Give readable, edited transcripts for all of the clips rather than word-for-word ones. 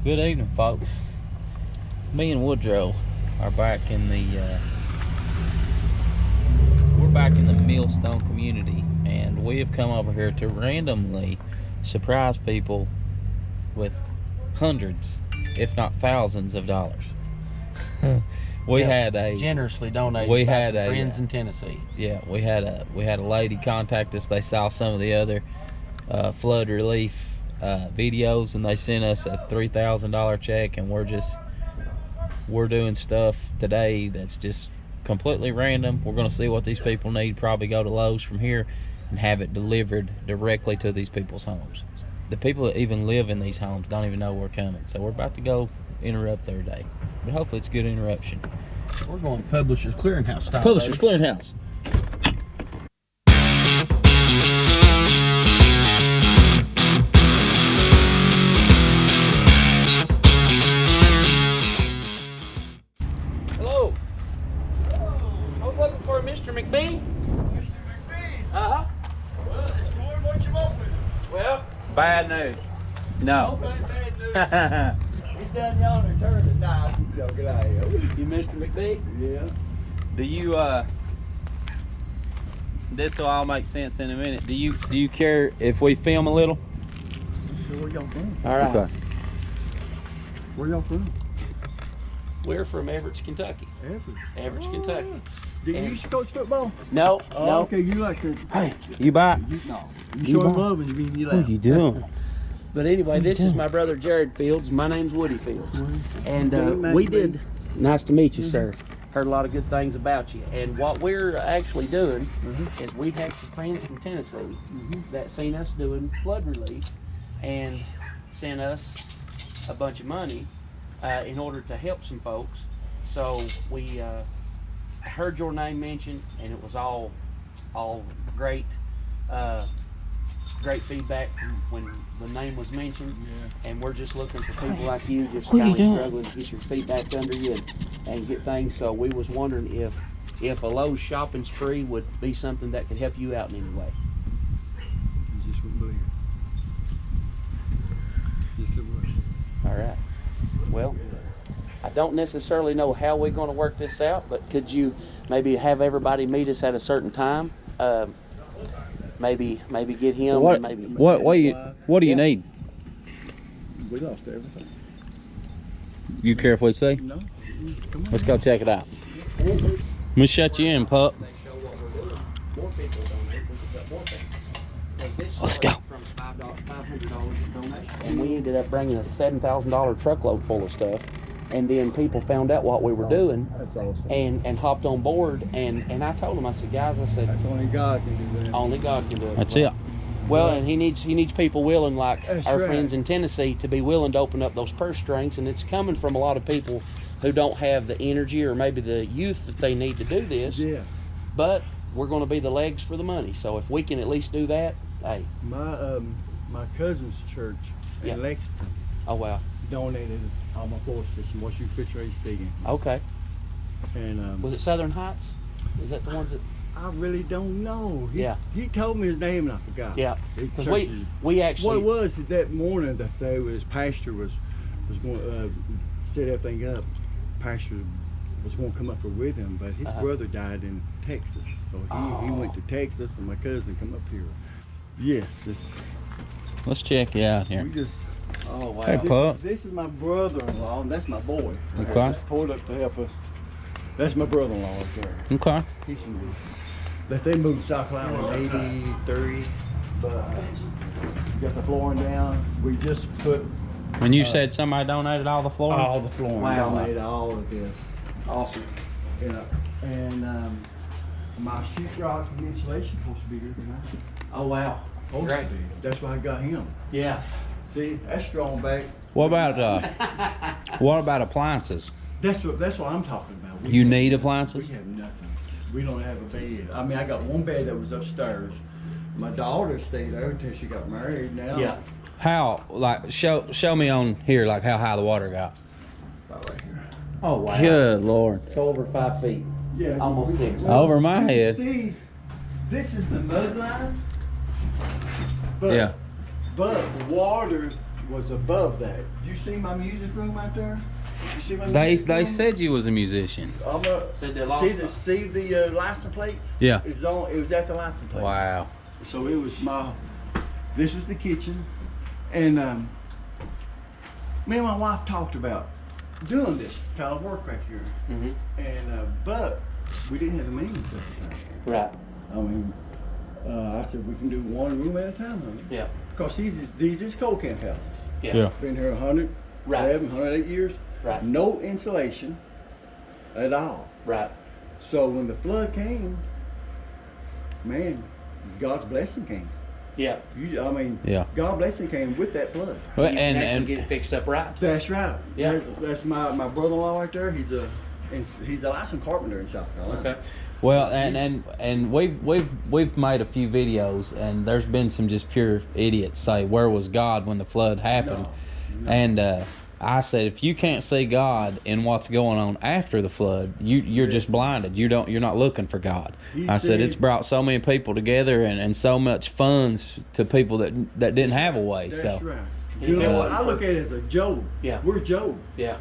Good evening, folks. Me and Woodrow are back in the we're back in the Millstone community, and we have come over here to randomly surprise people with hundreds, if not thousands, of dollars. We had a generously donated we by had some a friends in Tennessee. Yeah, we had a lady contact us. They saw some of the other flood relief videos, and they sent us a $3,000 check, and we're doing stuff today that's just completely random. We're going to see what these people need, probably go to Lowe's from here and have it delivered directly to these people's homes. The people that even live in these homes don't even know we're coming, so we're about to go interrupt their day, but hopefully it's a good interruption. We're going Publishers Clearinghouse style. Publishers Clearinghouse. Hello. I was looking for Mr. McBee. Mr. McBee? Uh-huh. Well, it's Gordon. What you want with him? Well, Bad news. No. Okay, bad news. He's done yonder turn to knife. He's joking out here. you Mr. McBee? Yeah. Do you this will all make sense in a minute. Do you care if we film a little? So where y'all from? All right. Okay. Where y'all from? We're from Everett, Kentucky. Everett, Kentucky. Did you used to coach football? No, Oh, no. okay. You like to. Hey, you back? No. You You show him bought- love and you mean you What laugh. are you doing? But anyway, What you this is doing? my brother Jared Fields. My name's Woody Fields. And Nice we to meet did. Nice to meet you, sir. Heard a lot of good things about you. And what we're actually doing is we had some friends from Tennessee that seen us doing flood relief and sent us a bunch of money in order to help some folks. So we heard your name mentioned, and it was all great. Great feedback from when the name was mentioned, and we're just looking for people like you, just What are you kind of doing? struggling to get your feet back under you and get things. So we was wondering if a Lowe's shopping spree would be something that could help you out in any way. You just wouldn't believe it. Yes, it would. All right. Well, I don't necessarily know how we're going to work this out, but could you maybe have everybody meet us at a certain time? Maybe get him. What Maybe. what do you need? We lost everything. You care if we see? No. Come on. Let's go check it out. Let me shut you in, pup. Let's go. And we ended up bringing a $7,000 truckload full of stuff, and then people found out what we were doing That's awesome. and hopped on board. And I told them, I said, guys, I said, That's only God can do that. only God can do it. That's it. Well, and he needs people willing, like That's our right. friends in Tennessee, to be willing to open up those purse strings. And it's coming from a lot of people who don't have the energy or maybe the youth that they need to do this. Yeah. But we're going to be the legs for the money. So if we can at least do that, hey, My cousin's church in Yeah. Lexington oh wow, donated all my force system. What you picture he's digging. okay. And Was it Southern Heights? Is that the ones that? I really don't know. Yeah. He told me his name and I forgot. Yeah, His because church is- we What actually it was is that morning that his pastor was going to set everything up. Pastor was going to come up here with him, but his brother died in Texas, so he went to Texas, and my cousin come up here. Yes, Let's check you out here. we just. oh wow. Hey, pup. This is my brother-in-law, and that's my boy. Okay. Just pulled up to help us. That's my brother-in-law up there. Okay. He's from that they moved to South Carolina in '83, but got the flooring down. We just put When you said somebody donated all the flooring? all the flooring. Wow. Donated all of this. Awesome. Yeah. And my sheetrock and insulation supposed to be here tonight. Oh wow. Supposed Great. to be. That's why I got him. Yeah. See, that's strong back. What about appliances? That's what I'm talking about. We You have- need appliances? We have nothing. We don't have a bed. I mean, I got one bed that was upstairs. My daughter stayed there until she got married. Now, Yeah. How, like, show me on here, like, how high the water got. about right here. Oh wow. Good Lord. It's over 5 feet. Yeah, Almost 6. Over my you head. See, this is the mud line. But, Yeah. But water was above that. You see my music room out there? You see my They music room? said you was a musician. Said they lost See the license plates? Yeah. It was at the license plate. Wow. So it was this was the kitchen, and me and my wife talked about doing this kind of work right here, and but we didn't have the means at the time. Right. I mean, I said we can do one room at a time, honey. Yeah. Because these is coal camp houses. Yeah. Been here 107, Right. 108 years. Right. No insulation at all. Right. So when the flood came, man, God's blessing came. Yeah. Yeah. God blessing came with that flood. Well, You can actually and get it fixed up right. That's right. Yeah. That's my brother-in-law right there. He's a licensed carpenter in South Carolina. Okay. well, and we've made a few videos, and there's been some just pure idiots say, "Where was God when the flood happened?" No. And I said, if you can't see God in what's going on after the flood, you're just blinded. You're not looking for God. I said it's brought so many people together and so much funds to people that didn't have a way. That's So right. And You if know it what? wasn't I look at it as a Job. Yeah. We're Job. Yeah.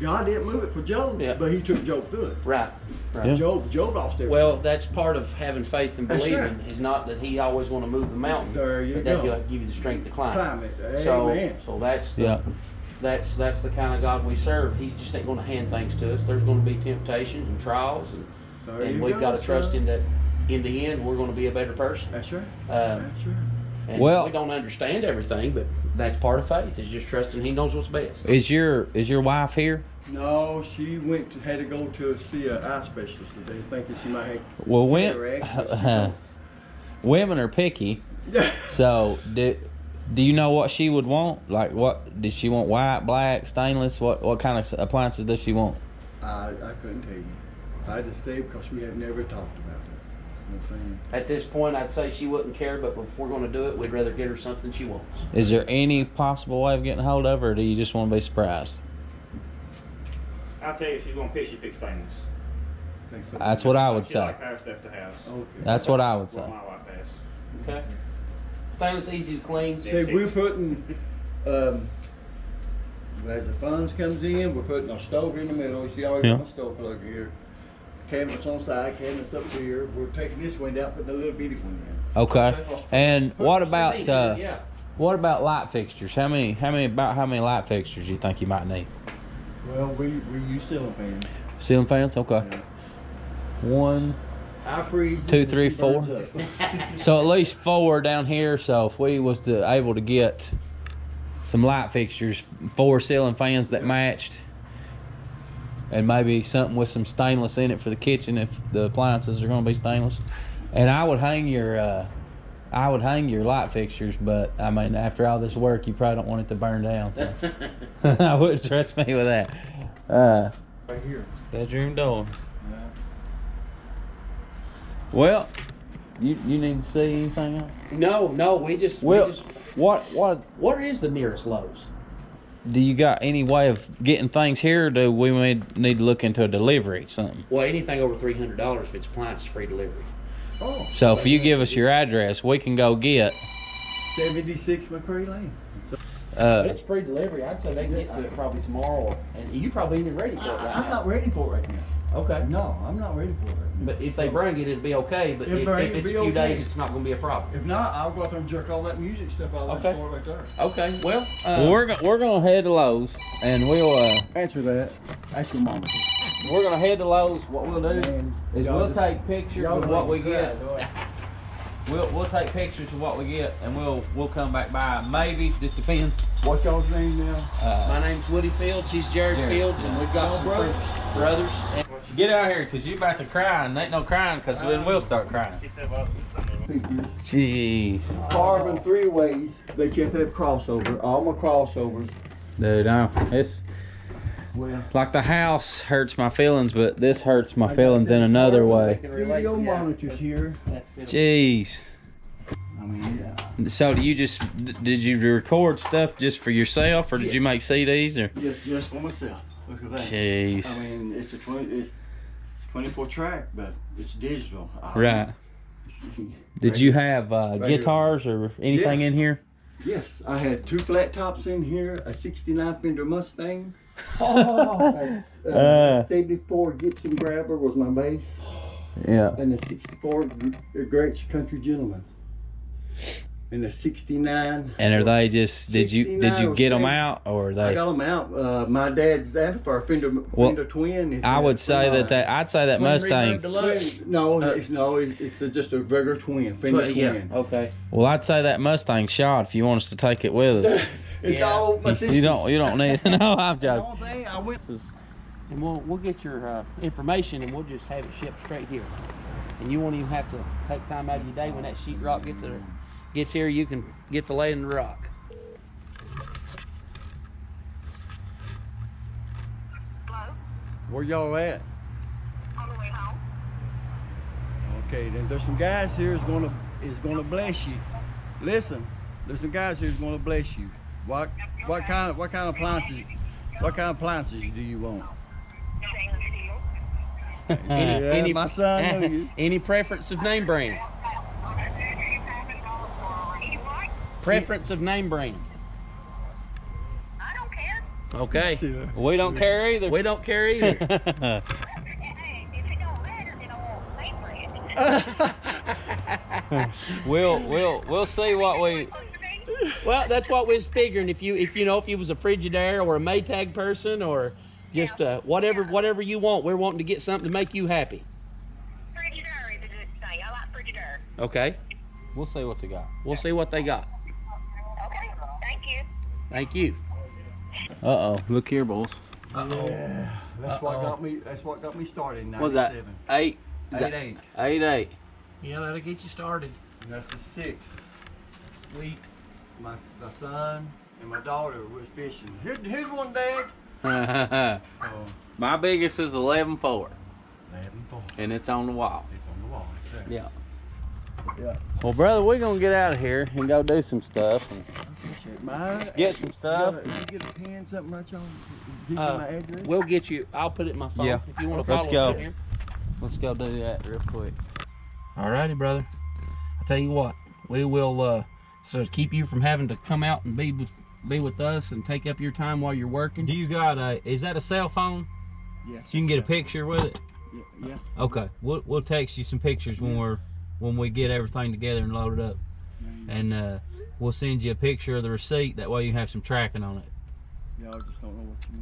God didn't move it for Job, Yeah. but he took Job through it. Right. Right. Yeah. Job lost everything. Well, that's part of having faith and That's believing. right. Is not that he always want to move the mountain, There you but that go. he'll give you the strength to climb. Climb it. So, Amen. so that's the, yeah, that's the kind of God we serve. He just ain't going to hand things to us. There's going to be temptations and trials, There and you we've go, got to trust sir. in that. In the end, we're going to be a better person. That's right. Um, That's right. And Well- we don't understand everything, but that's part of faith. Is just trusting He knows what's best. is your wife here? No, she had to go to see an eye specialist today, thinking she might have Well, cataracts, but she women are picky. don't. So do you know what she would want? Like, what does she want? White, black, stainless? What kind of appliances does she want? I couldn't tell you. I just stayed because we have never talked about that. You know what I'm saying? At this point, I'd say she wouldn't care, but if we're going to do it, we'd rather get her something she wants. Is there any possible way of getting a hold of her, or do you just want to be surprised? I'll tell you, if she's gonna pick, she picks stainless. Think so. That's what I would She say. likes our stuff to have. Okay. That's what I would say. What my wife has. Okay. Stainless, easy to clean. See, we're putting, as the funds comes in, we're putting our stove in the middle. You see, I always Yeah. got my stove plug here. Cabinets on the side, cabinets up here. We're taking this one down, putting a little bitty one in. Okay. And what about Yeah. what about light fixtures? How many light fixtures do you think you might need? Well, we use ceiling fans. Ceiling fans? Okay. Yeah. One. I freeze. 2, 3, 4. So at least 4 down here. So if we was able to get some light fixtures, 4 ceiling fans that matched, and maybe something with some stainless in it for the kitchen if the appliances are going to be stainless. And I would hang your light fixtures, but I mean after all this work, you probably don't want it to burn down. So. I wouldn't trust me with that. Right here. Bedroom door. Yeah. Well, you need to see anything else? No, we just. Well, we just, what where is the nearest Lowe's? do you got any way of getting things here, or do we need to look into a delivery something? Well, anything over $300 if it's appliance free delivery. Oh. So if you give us your address, we can go get 76 McCree Lane. If it's free delivery, I'd say they can get to it probably tomorrow, and you probably even ready for it right I'm now. not ready for it right now. Okay. No, I'm not ready for it right now. But if they bring it, it'd be okay. But If if bring it, it's it'd a be few okay. days, it's not going to be a problem. If not, I'll go out there and jerk all that music stuff out of that Okay. store right there. Okay. Well, we're gonna head to Lowe's, and we'll Answer that. Ask your mama. we're gonna head to Lowe's. What we'll do Man, is y'all we'll just- take pictures Y'all of what we make me get. cry, boy. We'll take pictures of what we get, and we'll come back by. Maybe just depends. What's y'all's name now? my name's Woody Fields. He's Jared Jared, Fields, and we've got Oh, some brother. brothers. And Get out here, cause you about to cry, and ain't no crying, cause then we'll start crying. He said, well, Figures. Jeez, Carbon 3 ways that you have to have crossover. All my crossovers. dude, it's Well, like the house hurts my feelings, but this hurts my feelings in another way. video monitors here. Jeez. I mean, yeah. So did you record stuff just for yourself, or did you make CDs, or? Just for myself. Look at that. Jeez. I mean, it's a 24 track, but it's digital. Right. Did you have guitars or anything in here? Yes, I had 2 flat tops in here, a '69 Fender Mustang. Oh, 74 Gibson Grabber was my bass, Yeah. and a '64 Gretsch Country Gentleman, and a '69. And are they just did you 69 get them or out or are I they? got them out. My dad's amplifier, Fender Twin. Is I would say that I'd say that Twin Mustang. Reverb Deluxe? It's just a regular twin, Fender Yeah, Twin. okay. Well, I'd say that Mustang shot if you want us to take it with us. It's Yeah. all over my system. You don't need. No, I'm The joking. only thing I went. And we'll get your information and we'll just have it shipped straight here. And you won't even have to take time out of your day when that sheetrock gets here. You can get to laying the rock. Hello? Where y'all at? On the way home? Okay, then there's some guys here is gonna bless you. Listen, there's some guys here is gonna bless you. What kind of appliances do you want? Stainless steel. Yeah, my son knew you. Any preference of name brand? Any what? Preference of name brand. I don't care. Okay. We don't care either. We don't care either. Hey, if it don't matter, then I won't name brand. We'll see what we. Supposed to be? Well, that's what we was figuring. If you was a Frigidaire or a Maytag person or just whatever you want, we're wanting to get something to make you happy. Frigidaire is a good thing. I like Frigidaire. Okay. We'll see what they got. We'll see what they got. Okay, thank you. Thank you. Look here, boys. Yeah, that's what got me. That's what got me started in What's that? 97. 8. 8. 8. Yeah, that'll get you started. And that's the 6. Sweet. My son and my daughter was fishing. Here's one, Dad. Oh, My biggest is 11.4, 11-4. and it's on the wall. It's on the wall. Right there. Yeah. Yeah. Well, brother, we're gonna get out of here and go do some stuff and get some stuff. If you get a pen, something right on, give you my address. We'll get you. I'll put it in my phone Yeah. if you want to Let's follow us go. here. Let's go do that real quick. Alrighty, brother. I tell you what, we will so to keep you from having to come out and be with us and take up your time while you're working. Do you got is that a cell phone? Yes. So you can get a picture with it? Yeah. Okay. We'll text you some pictures when we get everything together and load it up. And we'll send you a picture of the receipt, that way you have some tracking on it. Y'all just don't know what you.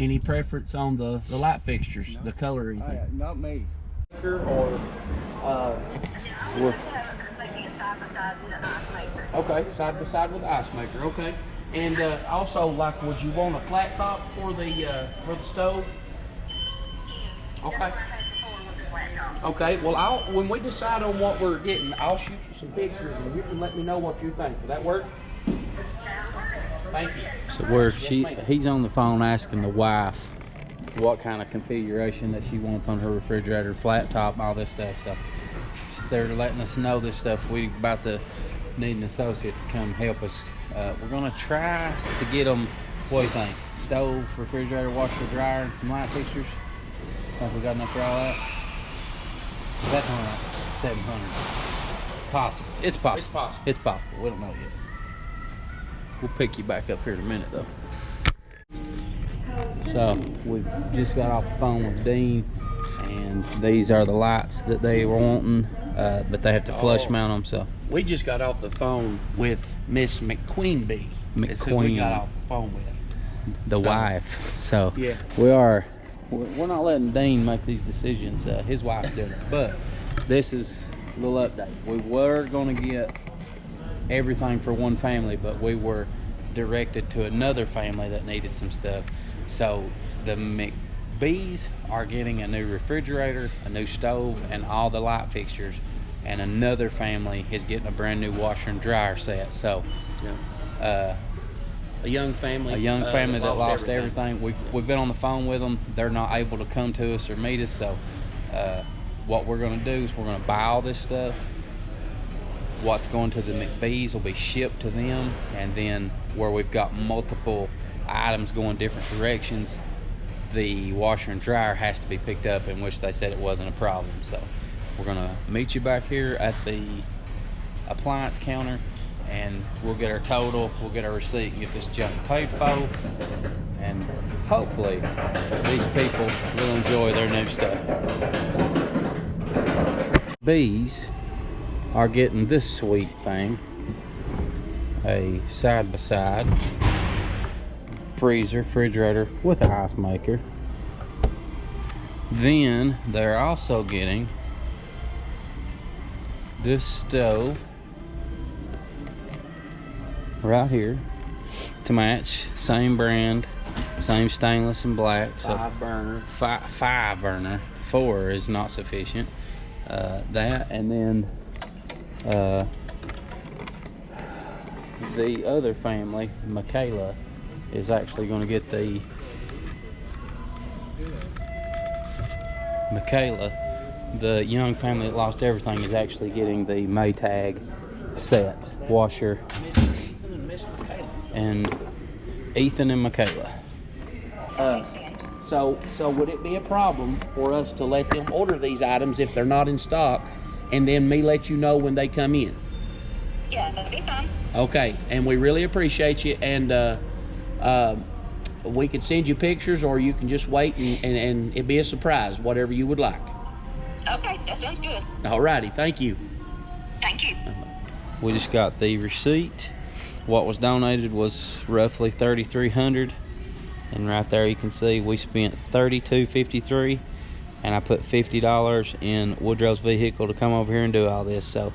Any preference on the light fixtures, the color or anything? Not me. Or Maybe a side-by-side with an ice maker. okay, side by side with the ice maker. Okay, and also, like, would you want a flat top for the stove? Okay. That's what I had before with the flat top. Okay. Well, when we decide on what we're getting, I'll shoot you some pictures, and you can let me know what you think. Will that work? Thank you. So where ma'am. he's on the phone asking the wife what kind of configuration that she wants on her refrigerator, flat top, all this stuff. So they're letting us know this stuff. We about to need an associate to come help us. We're gonna try to get them. What do you think? Stove, refrigerator, washer, dryer, and some light fixtures. Think we got enough for all that? That's only like 700. Possible. It's possible. It's possible. It's possible. We don't know yet. We'll pick you back up here in a minute, though. So we just got off the phone with Dean, and these are the lights that they were wanting, but they have to flush mount them. So We just got off the phone with Miss McQueenby. That's who we McQueen. got off the phone with. the So- wife. So Yeah. we're not letting Dean make these decisions. His wife's doing it. But this is a little update. We were going to get everything for one family, but we were directed to another family that needed some stuff. So the McBees are getting a new refrigerator, a new stove, and all the light fixtures, and another family is getting a brand new washer and dryer set. So A young family. that lost everything. We've been on the phone with them. They're not able to come to us or meet us. So what we're going to do is we're going to buy all this stuff. What's going to the McBees will be shipped to them, and then where we've got multiple items going different directions, the washer and dryer has to be picked up, in which they said it wasn't a problem. So we're going to meet you back here at the appliance counter, and we'll get our total, we'll get our receipt, and get this junk paid for, and hopefully these people will enjoy their new stuff. Bees are getting this sweet thing, a side-by-side refrigerator with an ice maker. Then they're also getting this stove right here to match, same brand, same stainless and black. So 5 burner. five burner, 4 is not sufficient. That, and then the other family, Michaela, is actually going to get the the young family that lost everything, is actually getting the Maytag set washer. And Ethan and Michaela. So would it be a problem for us to let them order these items if they're not in stock, and then me let you know when they come in? Yeah, that'll be fine. Okay, and we really appreciate you, and we could send you pictures, or you can just wait and it'd be a surprise, whatever you would like. Okay, that sounds good. Alrighty, thank you. Thank you. We just got the receipt. What was donated was roughly $3,300, and right there you can see we spent $32.53, and I put $50 in Woodrow's vehicle to come over here and do all this. So,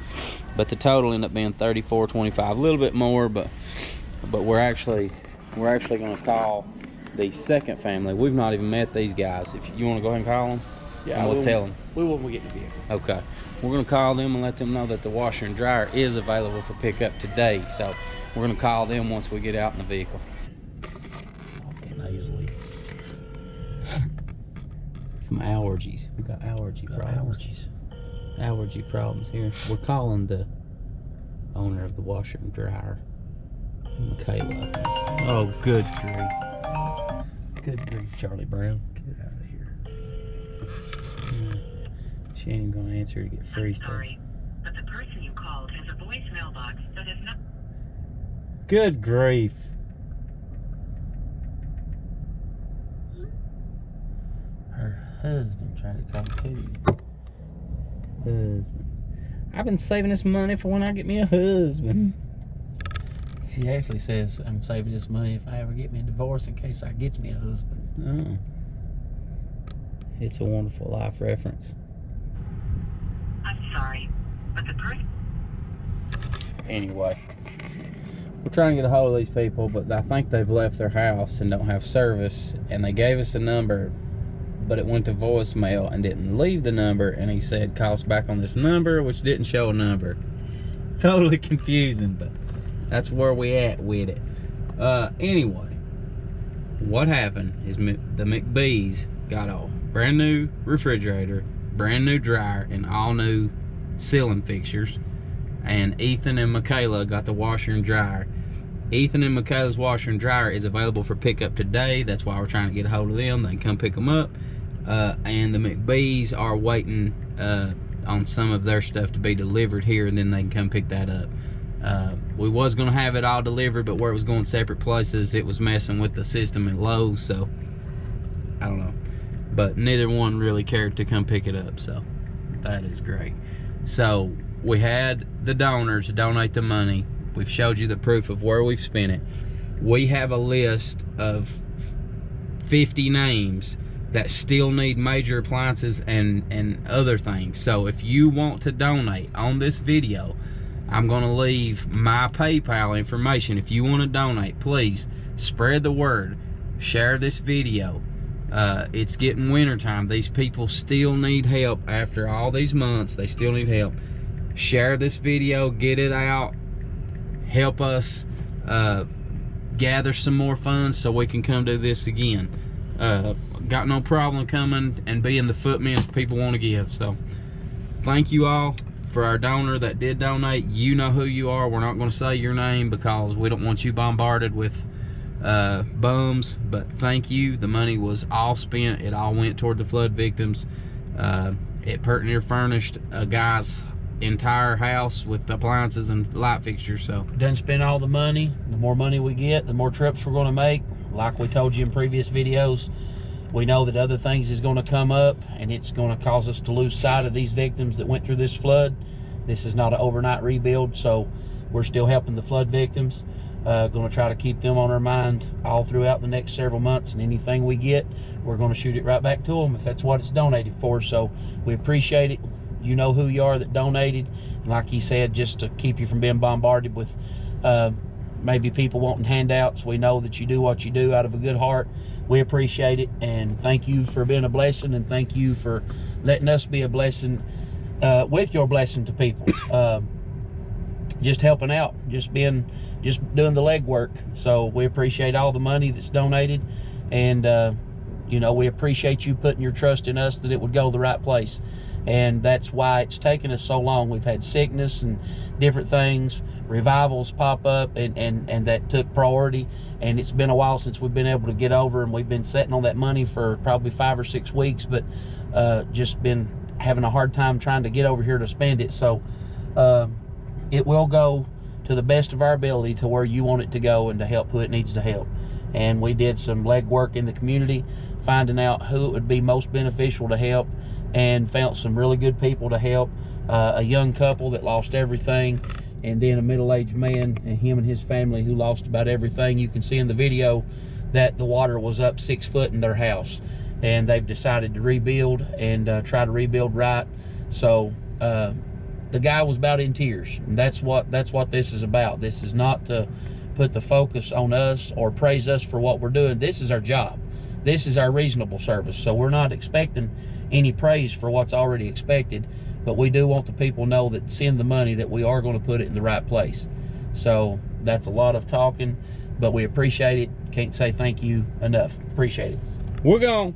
but the total ended up being $34.25, a little bit more, but we're actually going to call the second family. We've not even met these guys. If you want to go ahead and call them, Yeah, and we'll tell them. We will get the vehicle. Okay, we're going to call them and let them know that the washer and dryer is available for pickup today. So we're going to call them once we get out in the vehicle. Nasally. Some allergies. We got allergy problems. Allergy problems here. We're calling the owner of the washer and dryer, Michaela. Oh, good grief. Good grief, Charlie Brown. Get out of here. She ain't gonna answer to get free stuff. Sorry, but the person you called has a voice mailbox that is not. Good grief. Her husband tried to call too. Husband. I've been saving this money for when I get me a husband. She actually says, I'm saving this money if I ever get me a divorce in case I get me a husband. Oh. It's a Wonderful Life reference. I'm sorry, but the person. Anyway, we're trying to get a hold of these people, but I think they've left their house and don't have service, and they gave us a number, but it went to voicemail and didn't leave the number, and he said call us back on this number, which didn't show a number. Totally confusing, but that's where we at with it. Anyway, what happened is the McBees got a brand new refrigerator, brand new dryer, and all new ceiling fixtures. And Ethan and Michaela got the washer and dryer. Ethan and Michaela's washer and dryer is available for pickup today. That's why we're trying to get a hold of them. They can come pick them up. And the McBees are waiting on some of their stuff to be delivered here, and then they can come pick that up. We was going to have it all delivered, but where it was going separate places, it was messing with the system at Lowe's, so I don't know. But neither one really cared to come pick it up, so that is great. So we had the donors donate the money. We've showed you the proof of where we've spent it. We have a list of 50 names that still need major appliances and other things. So if you want to donate on this video, I'm going to leave my PayPal information. If you want to donate, please spread the word. Share this video. It's getting wintertime. These people still need help after all these months. They still need help. Share this video. Get it out. Help us gather some more funds so we can come do this again. Got no problem coming and being the footmen if people want to give. So thank you all. For our donor that did donate, you know who you are. We're not going to say your name because we don't want you bombarded with bums, but thank you. The money was all spent. It all went toward the flood victims. It pert near furnished a guy's entire house with appliances and light fixtures. So Done spend all the money. The more money we get, the more trips we're going to make. Like we told you in previous videos, we know that other things is going to come up, and it's going to cause us to lose sight of these victims that went through this flood. This is not an overnight rebuild, so we're still helping the flood victims. Going to try to keep them on our mind all throughout the next several months, and anything we get, we're going to shoot it right back to them if that's what it's donated for. So we appreciate it. You know who you are that donated, and like he said, just to keep you from being bombarded with maybe people wanting handouts. We know that you do what you do out of a good heart. We appreciate it, and thank you for being a blessing, and thank you for letting us be a blessing with your blessing to people. Just helping out, just doing the legwork. So we appreciate all the money that's donated, and you know, we appreciate you putting your trust in us that it would go the right place. And that's why it's taken us so long. We've had sickness and different things, revivals pop up, and that took priority. And it's been a while since we've been able to get over, and we've been sitting on that money for probably 5 or 6 weeks, but just been having a hard time trying to get over here to spend it. So it will go to the best of our ability to where you want it to go and to help who it needs to help. And we did some legwork in the community, finding out who it would be most beneficial to help, and found some really good people to help. A young couple that lost everything, and then a middle-aged man and him and his family who lost about everything. You can see in the video that the water was up 6 foot in their house, and they've decided to rebuild and try to rebuild right. So the guy was about in tears, and that's what this is about. This is not to put the focus on us or praise us for what we're doing. This is our job. This is our reasonable service. So we're not expecting any praise for what's already expected, but we do want the people know that send the money, that we are going to put it in the right place. So that's a lot of talking, but we appreciate it. Can't say thank you enough. Appreciate it. we're gone.